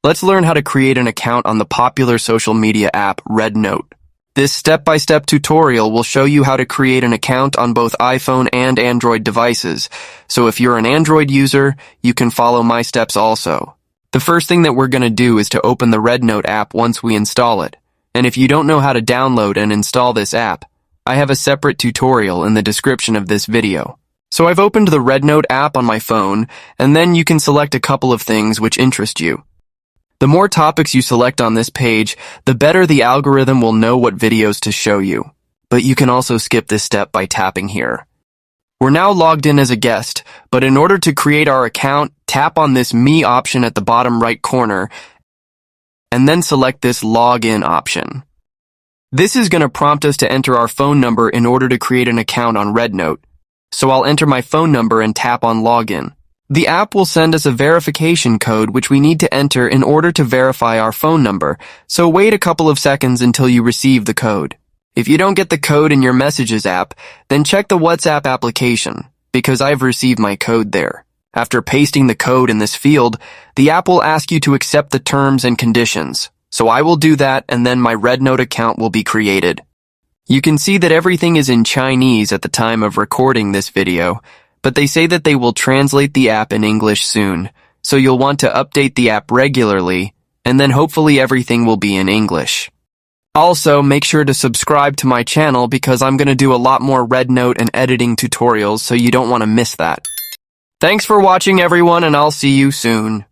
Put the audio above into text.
Let's learn how to create an account on the popular social media app RedNote. This step-by-step tutorial will show you how to create an account on both iPhone and Android devices. So if you're an Android user, you can follow my steps also. The first thing that we're going to do is to open the RedNote app once we install it. And if you don't know how to download and install this app, I have a separate tutorial in the description of this video. So I've opened the RedNote app on my phone, and then you can select a couple of things which interest you. The more topics you select on this page, the better the algorithm will know what videos to show you. But you can also skip this step by tapping here. We're now logged in as a guest, but in order to create our account, tap on this Me option at the bottom right corner, and then select this Login option. This is going to prompt us to enter our phone number in order to create an account on RedNote. So I'll enter my phone number and tap on Login. The app will send us a verification code which we need to enter in order to verify our phone number, so wait a couple of seconds until you receive the code. If you don't get the code in your Messages app, then check the WhatsApp application, because I've received my code there. After pasting the code in this field, the app will ask you to accept the terms and conditions, so I will do that and then my RedNote account will be created. You can see that everything is in Chinese at the time of recording this video, but they say that they will translate the app in English soon, so you'll want to update the app regularly, and then hopefully everything will be in English. Also, make sure to subscribe to my channel because I'm going to do a lot more RedNote and editing tutorials, so you don't want to miss that. Thanks for watching everyone, and I'll see you soon.